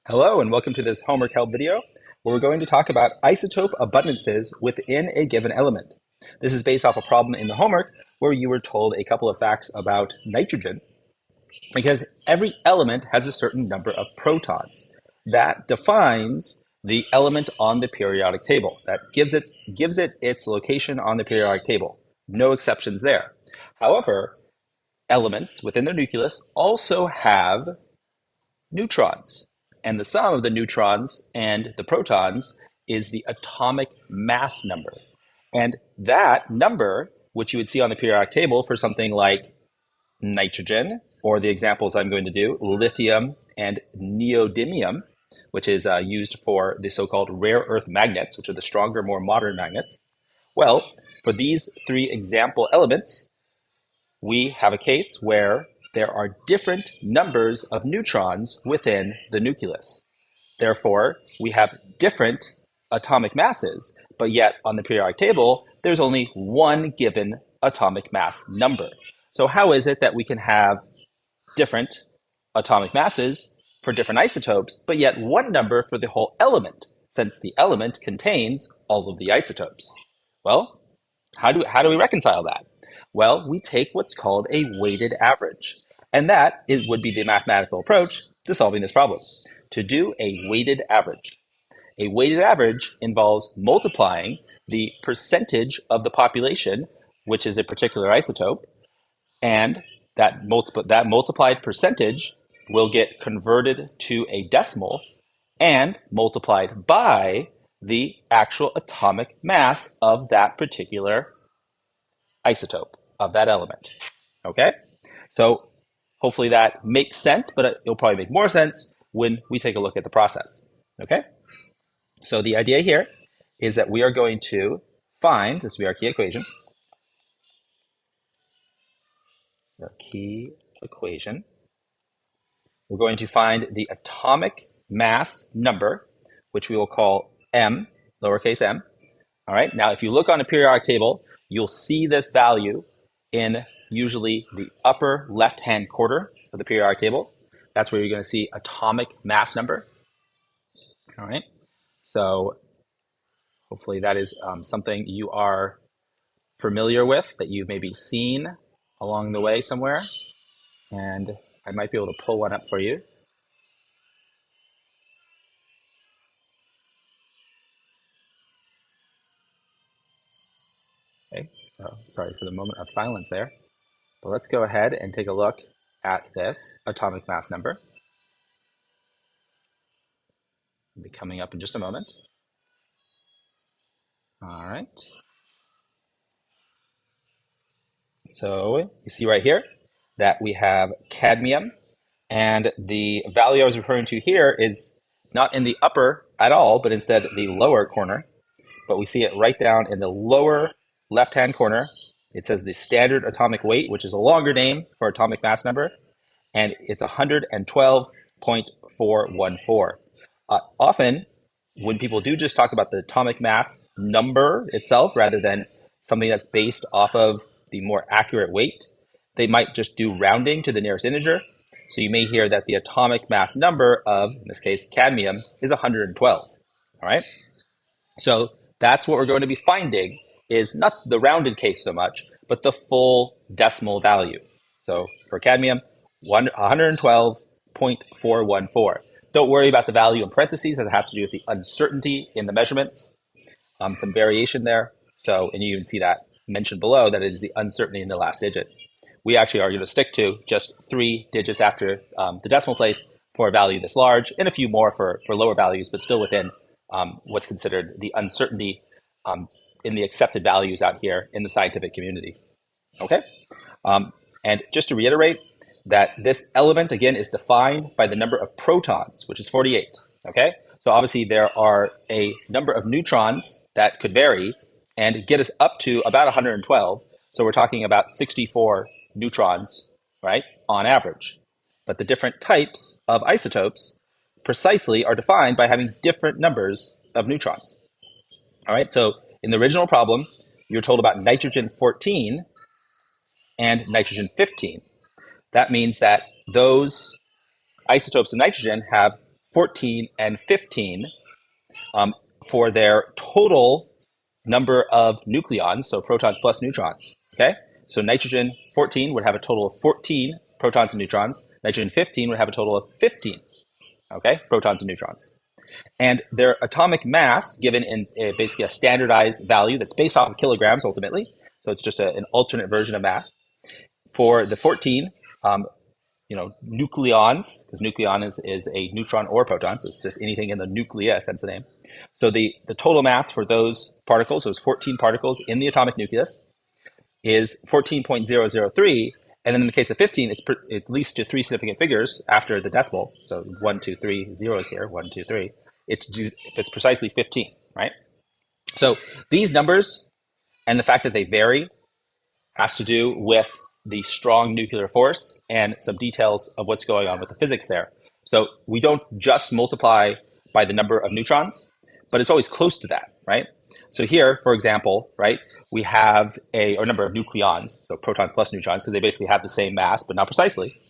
Hello and welcome to this homework help video where we're going to talk about isotope abundances within a given element. This is based off a problem in the homework where you were told a couple of facts about nitrogen because every element has a certain number of protons. That defines the element on the periodic table. That gives it its location on the periodic table. No exceptions there. However, elements within their nucleus also have neutrons. And the sum of the neutrons and the protons is the atomic mass number. And that number, which you would see on the periodic table for something like nitrogen, or the examples I'm going to do, lithium and neodymium, which is used for the so-called rare earth magnets, which are the stronger, more modern magnets. Well, for these three example elements, we have a case where there are different numbers of neutrons within the nucleus. Therefore, we have different atomic masses, but yet on the periodic table, there's only one given atomic mass number. So how is it that we can have different atomic masses for different isotopes, but yet one number for the whole element, since the element contains all of the isotopes? Well, how do we reconcile that? Well, we take what's called a weighted average. And that would be the mathematical approach to solving this problem, to do a weighted average. A weighted average involves multiplying the percentage of the population, which is a particular isotope, and that multiplied percentage will get converted to a decimal and multiplied by the actual atomic mass of that particular isotope, of that element. Okay? So hopefully that makes sense, but it'll probably make more sense when we take a look at the process. Okay? So the idea here is that we are going to find, this will be our key equation. Our key equation. We're going to find the atomic mass number, which we will call m, lowercase m. All right, now if you look on a periodic table, you'll see this value in usually the upper left-hand corner of the periodic table. That's where you're going to see atomic mass number. All right, so hopefully that is something you are familiar with, that you've maybe seen along the way somewhere. And I might be able to pull one up for you. Okay, so sorry for the moment of silence there. But let's go ahead and take a look at this atomic mass number. It'll be coming up in just a moment. All right. So you see right here that we have cadmium, and the value I was referring to here is not in the upper at all, but instead the lower corner. But we see it right down in the lower left-hand corner. It says the standard atomic weight, which is a longer name for atomic mass number, and it's 112.414. Often, when people do just talk about the atomic mass number itself, rather than something that's based off of the more accurate weight, they might just do rounding to the nearest integer. So you may hear that the atomic mass number of, in this case, cadmium, is 112. All right? So that's what we're going to be finding, is not the rounded case so much, but the full decimal value. So for cadmium, 112.414. Don't worry about the value in parentheses, as it has to do with the uncertainty in the measurements. Some variation there. So, and you even see that mentioned below, that it is the uncertainty in the last digit. We actually are going to stick to just 3 digits after the decimal place for a value this large, and a few more for lower values, but still within what's considered the uncertainty in the accepted values out here in the scientific community. Okay? And just to reiterate, that this element, again, is defined by the number of protons, which is 48. Okay? So obviously there are a number of neutrons that could vary and get us up to about 112. So we're talking about 64 neutrons, right, on average. But the different types of isotopes precisely are defined by having different numbers of neutrons. All right, so in the original problem, you're told about nitrogen 14 and nitrogen 15. That means that those isotopes of nitrogen have 14, and 15 for their total number of nucleons, so protons plus neutrons. Okay, so nitrogen 14 would have a total of 14 protons and neutrons. Nitrogen 15 would have a total of 15, okay, protons and neutrons. And their atomic mass, given in basically a standardized value that's based off of kilograms ultimately, so it's just an alternate version of mass. For the 14, nucleons, because nucleon is a neutron or proton, so it's just anything in the nucleus, hence the name. So the total mass for those particles, those 14 particles in the atomic nucleus, is 14.003. And then in the case of 15, it's at least to three significant figures after the decimal. So 1, 2, 3 zeros here, 1, 2, 3. It's precisely 15, right? So these numbers and the fact that they vary has to do with the strong nuclear force and some details of what's going on with the physics there. So we don't just multiply by the number of neutrons, but it's always close to that, right? So here, for example, right, we have a number of nucleons, so protons plus neutrons, because they basically have the same mass, but not precisely.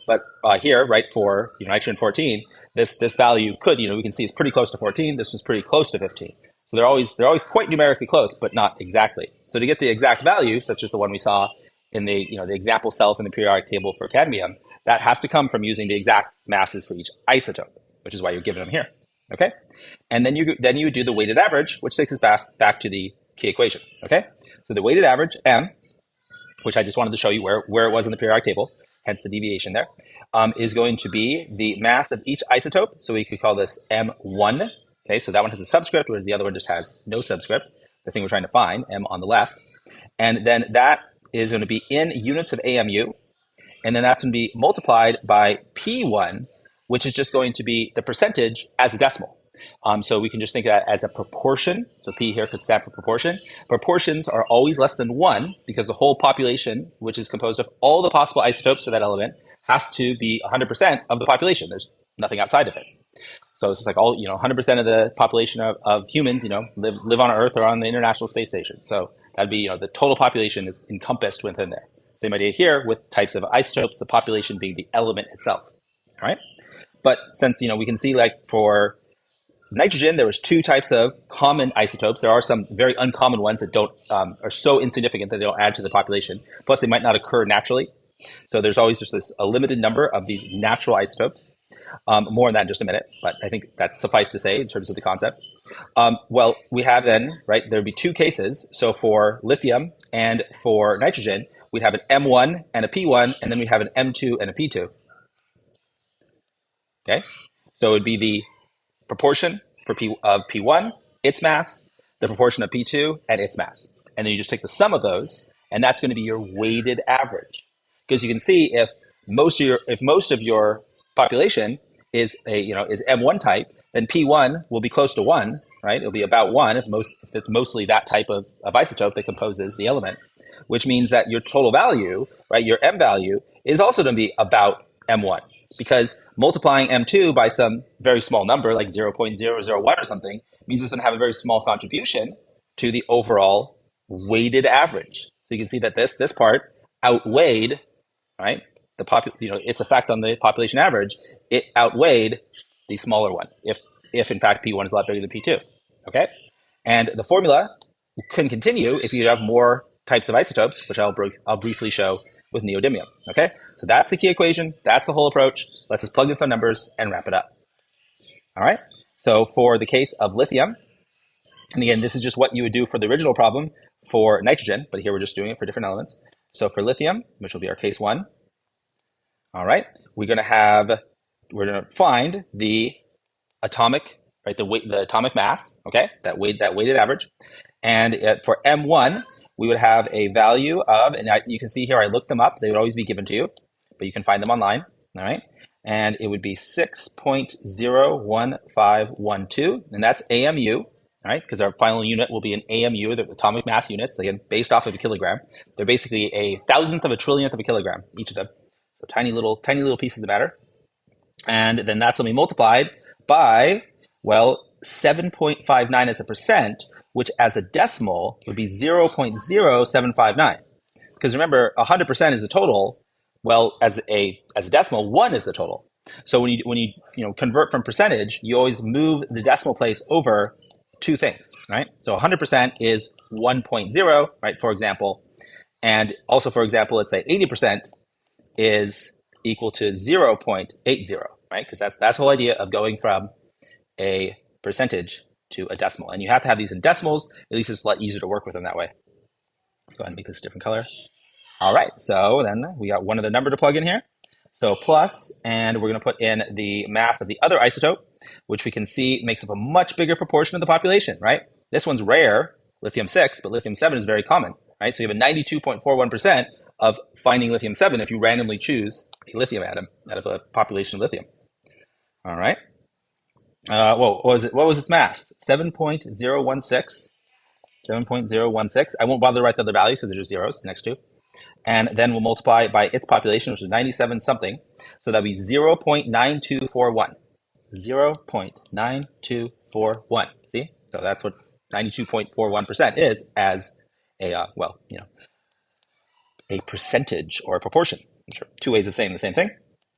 But here, right, for nitrogen 14, this value could, we can see is pretty close to 14. This was pretty close to 15. So they're always quite numerically close, but not exactly. So to get the exact value, such as the one we saw in the the example self in the periodic table for cadmium, that has to come from using the exact masses for each isotope, which is why you're given them here. Okay, and then you do the weighted average, which takes us back to the key equation. Okay, so the weighted average M, which I just wanted to show you where it was in the periodic table, hence the deviation there, is going to be the mass of each isotope. So we could call this M1. Okay, so that one has a subscript, whereas the other one just has no subscript. The thing we're trying to find, M on the left, and then that is going to be in units of AMU, and then that's going to be multiplied by P1, which is just going to be the percentage as a decimal. So we can just think of that as a proportion. So P here could stand for proportion. Proportions are always less than 1 because the whole population, which is composed of all the possible isotopes for that element, has to be 100% of the population. There's nothing outside of it. So it's just like all, 100% of the population of humans, live on Earth or on the International Space Station. So that'd be, the total population is encompassed within there. Same idea here with types of isotopes, the population being the element itself. All right. But since, we can see like for nitrogen, there was 2 types of common isotopes. There are some very uncommon ones that are so insignificant that they don't add to the population. Plus, they might not occur naturally. So there's always just a limited number of these natural isotopes. More on that in just a minute, but I think that's suffice to say in terms of the concept. Well, we have then, right, there'd be 2 cases. So for lithium and for nitrogen, we'd have an M1 and a P1, and then we have an M2 and a P2. Okay, so it would be the proportion for P1, its mass, the proportion of P2, and its mass. And then you just take the sum of those, and that's going to be your weighted average. Because you can see if most of your population is M1 type, then P1 will be close to 1, right? It'll be about 1 if it's mostly that type of isotope that composes the element, which means that your total value, right, your M value, is also going to be about M1. Because multiplying M2 by some very small number, like 0.001 or something, means it's going to have a very small contribution to the overall weighted average. So you can see that this part outweighed, right, its effect on the population average. It outweighed the smaller one, if in fact P1 is a lot bigger than P2. Okay, and the formula can continue if you have more types of isotopes, which I'll briefly show with neodymium. Okay, so that's the key equation. That's the whole approach. Let's just plug in some numbers and wrap it up. All right. So for the case of lithium, and again, this is just what you would do for the original problem for nitrogen, but here we're just doing it for different elements. So for lithium, which will be our case 1, all right, we're going to find the atomic, right, the atomic mass, okay, that weighted average, and for M1, we would have a value of, and you can see here, I looked them up. They would always be given to you, but you can find them online. All right. And it would be 6.01512, and that's AMU, all right, because our final unit will be an AMU, the atomic mass units, again, based off of a kilogram. They're basically a thousandth of a trillionth of a kilogram, each of them. So tiny little pieces of matter. And then that's going to be multiplied by, 7.59 as a percent, which as a decimal would be 0.0759. Because remember, 100% is a total, Well, as a decimal, 1 is the total. So when you convert from percentage, you always move the decimal place over two things, right? So 100% is 1.0, right? For example, and also for example, let's say 80% is equal to 0.80, right? Because that's the whole idea of going from a percentage to a decimal. And you have to have these in decimals. At least it's a lot easier to work with them that way. Go ahead and make this a different color. All right, so then we got one of the number to plug in here. So plus, and we're going to put in the mass of the other isotope, which we can see makes up a much bigger proportion of the population, right? This one's rare, lithium-6, but lithium-7 is very common, right? So you have a 92.41% of finding lithium-7 if you randomly choose a lithium atom out of a population of lithium. All right. What was its mass? 7.016. 7.016. I won't bother to write the other values, so they're just zeros next to. And then we'll multiply it by its population, which is 97 something. So that'll be 0.9241. 0.9241. See? So that's what 92.41% is as a, a percentage or a proportion. Which are two ways of saying the same thing.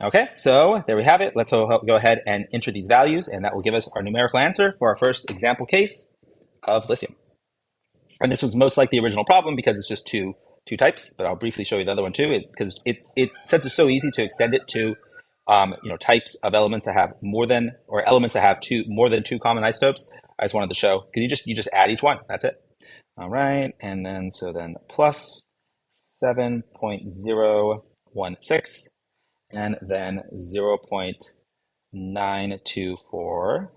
Okay, so there we have it. Let's go ahead and enter these values, and that will give us our numerical answer for our first example case of lithium. And this was most like the original problem because it's just two types, but I'll briefly show you the other one too, because since it's so easy to extend it to types of elements that have more than two common isotopes. I just wanted to show, because you just add each one. That's it. All right, and then plus 7.016 and then 0.92441.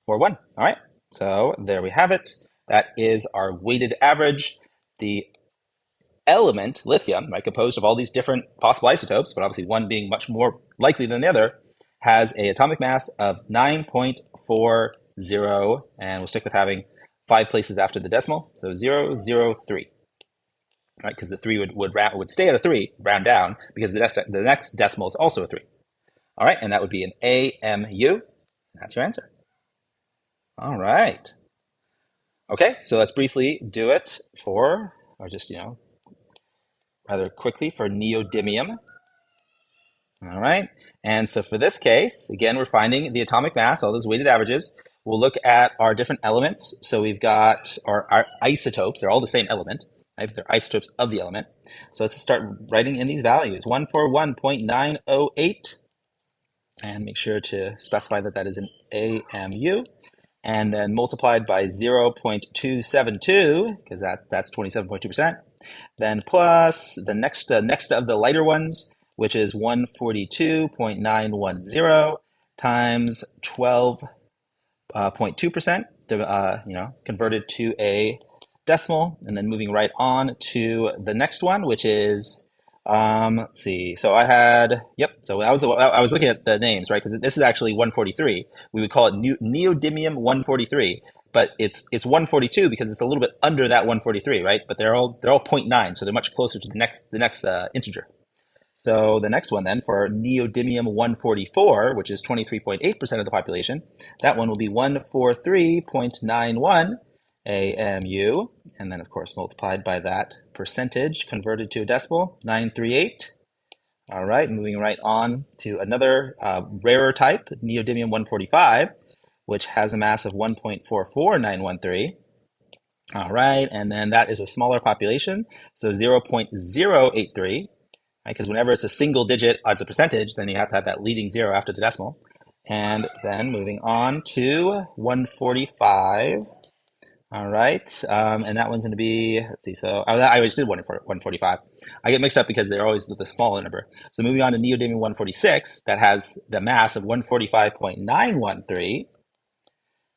All right, so there we have it. That is our weighted average. The element, lithium, right, composed of all these different possible isotopes, but obviously one being much more likely than the other, has an atomic mass of 9.40, and we'll stick with having 5 places after the decimal, so 003. Right, because the 3 would stay at a 3, round down, because the next decimal is also a 3. All right, and that would be an AMU. That's your answer. All right. Okay, so let's briefly do it rather quickly for neodymium. All right, and so for this case, again, we're finding the atomic mass, all those weighted averages. We'll look at our different elements. So we've got our isotopes. They're all the same element. Right? They're isotopes of the element. So let's start writing in these values. 141.908. And make sure to specify that is an AMU. And then multiplied by 0.272, because that's 27.2%. Then plus the next of the lighter ones, which is 142.910 times 12.2%, converted to a decimal, and then moving right on to the next one, which is let's see. So I had So I was looking at the names, right? Because this is actually 143. We would call it neodymium 143, but it's 142 because it's a little bit under that 143, right? But they're all 0.9, so they're much closer to the next integer. So the next one then for neodymium 144, which is 23.8% of the population, that one will be 143.91 AMU, and then of course multiplied by that percentage converted to a decimal, 938. All right, moving right on to another rarer type, neodymium 145, which has a mass of 1.44913. All right, and then that is a smaller population, so 0.083, because whenever it's a single digit as a percentage, then you have to have that leading 0 after the decimal. And then moving on to 145. All right, and that one's going to be, let's see, so I always did 145. I get mixed up because they're always the smaller number. So moving on to neodymium 146, that has the mass of 145.913.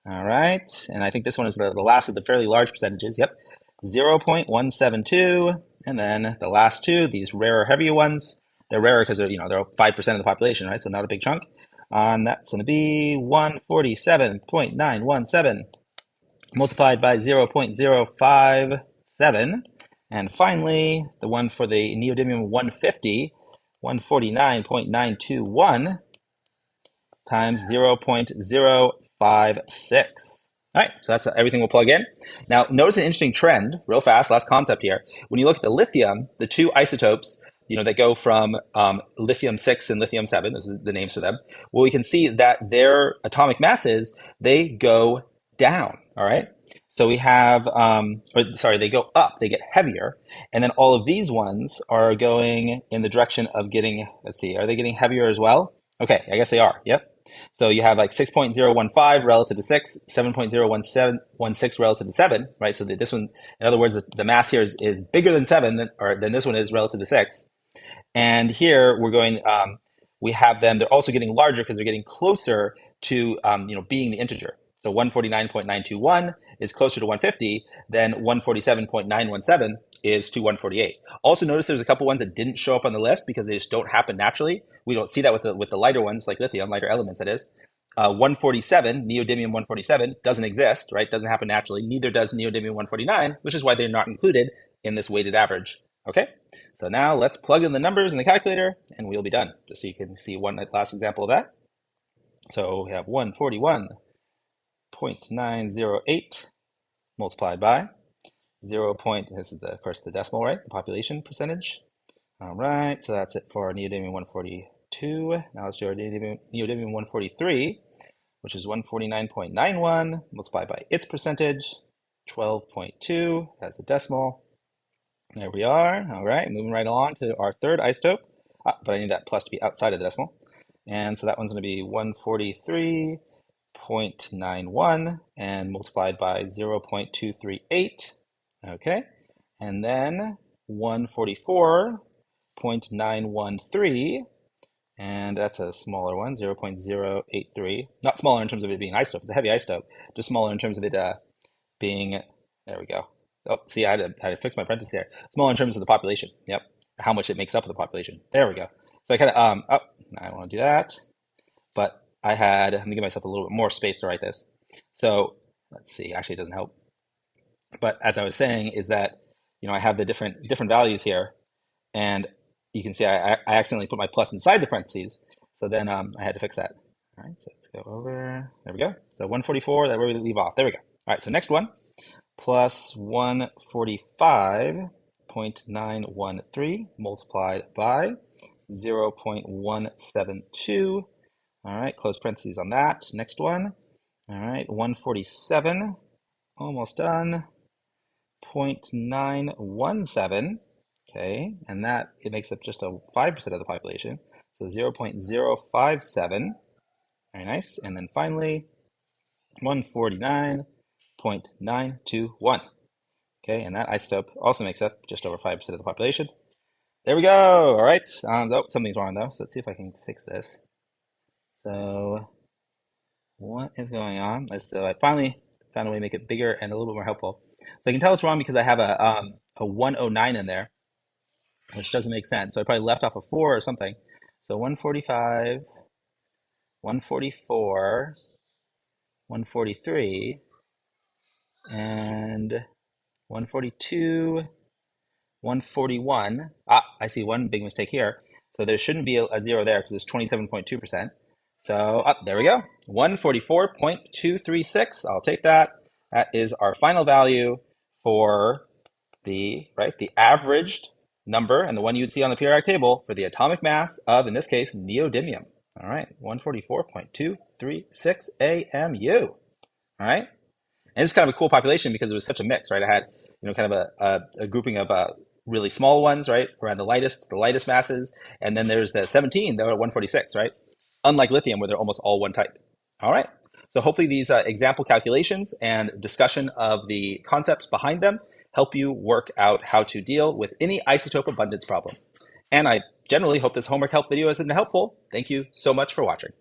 All right, and I think this one is the last of the fairly large percentages. Yep, 0.172, and then the last two, these rarer, heavier ones, they're rarer because they're 5% of the population, right? So not a big chunk. That's going to be 147.917. multiplied by 0.057. And finally, the one for the neodymium 150, 149.921 times 0.056. All right, so that's everything we'll plug in. Now, notice an interesting trend, real fast, last concept here. When you look at the lithium, the two isotopes, they go from lithium-6 and lithium-7, those are the names for them. Well, we can see that their atomic masses, they go down, all right? So we have, they go up, they get heavier. And then all of these ones are going in the direction of getting, let's see, are they getting heavier as well? Okay, I guess they are, yep. So you have like 6.015 relative to 6, 7.016 relative to 7, right? So this one, in other words, the mass here is bigger than 7, than this one is relative to 6. And here we're going, we have them, they're also getting larger because they're getting closer to, being the integer. So 149.921 is closer to 150 than 147.917 is to 148. Also notice there's a couple ones that didn't show up on the list because they just don't happen naturally. We don't see that with the lighter ones like lithium, lighter elements that is. 147, neodymium 147, doesn't exist, right? Doesn't happen naturally. Neither does neodymium 149, which is why they're not included in this weighted average. Okay, so now let's plug in the numbers in the calculator and we'll be done. Just so you can see one last example of that. So we have 141.908 multiplied by 0. This is, of course, the decimal, right? The population percentage. All right, so that's it for neodymium 142. Now let's do our neodymium 143, which is 149.91 multiplied by its percentage, 12.2. That's a decimal. There we are. All right, moving right along to our third isotope. But I need that plus to be outside of the decimal. And so that one's going to be 143.91 and multiplied by 0.238. Okay, and then 144.913, and that's a smaller one, 0.083. Not smaller in terms of it being isotope, it's a heavy isotope, just smaller in terms of it being, there we go. Oh, see, I had to fix my parentheses here. Smaller in terms of the population, yep, how much it makes up of the population. There we go. So I kind of, I don't want to do that, but I'm going to give myself a little bit more space to write this. So let's see, actually it doesn't help. But as I was saying is that, I have the different values here, and you can see I accidentally put my plus inside the parentheses, so then I had to fix that. All right, so let's go over, there we go. So 144, that's where we leave off, there we go. All right, so next one, plus 145.913 multiplied by 0.172. All right, close parentheses on that. Next one, all right, 147, almost done. 0.917, okay, and that it makes up just a 5% of the population, so 0.057, very nice, and then finally 149.921, okay, and that isotope also makes up just over 5% of the population. There we go. All right, oh, something's wrong though, so let's see if I can fix this. So what is going on? I finally found a way to make it bigger and a little bit more helpful. So I can tell it's wrong because I have a 109 in there, which doesn't make sense. So I probably left off a 4 or something. So 145, 144, 143, and 142, 141. I see one big mistake here. So there shouldn't be a 0 there because it's 27.2%. So there we go, 144.236. I'll take that. That is our final value for the averaged number and the one you'd see on the periodic table for the atomic mass of, in this case, neodymium. All right, 144.236 AMU. All right, and this is kind of a cool population because it was such a mix, right? I had kind of a grouping of really small ones, right, around the lightest masses, and then there's the 17 that are at 146, right? Unlike lithium, where they're almost all one type. All right. So hopefully these example calculations and discussion of the concepts behind them help you work out how to deal with any isotope abundance problem. And I generally hope this homework help video has been helpful. Thank you so much for watching.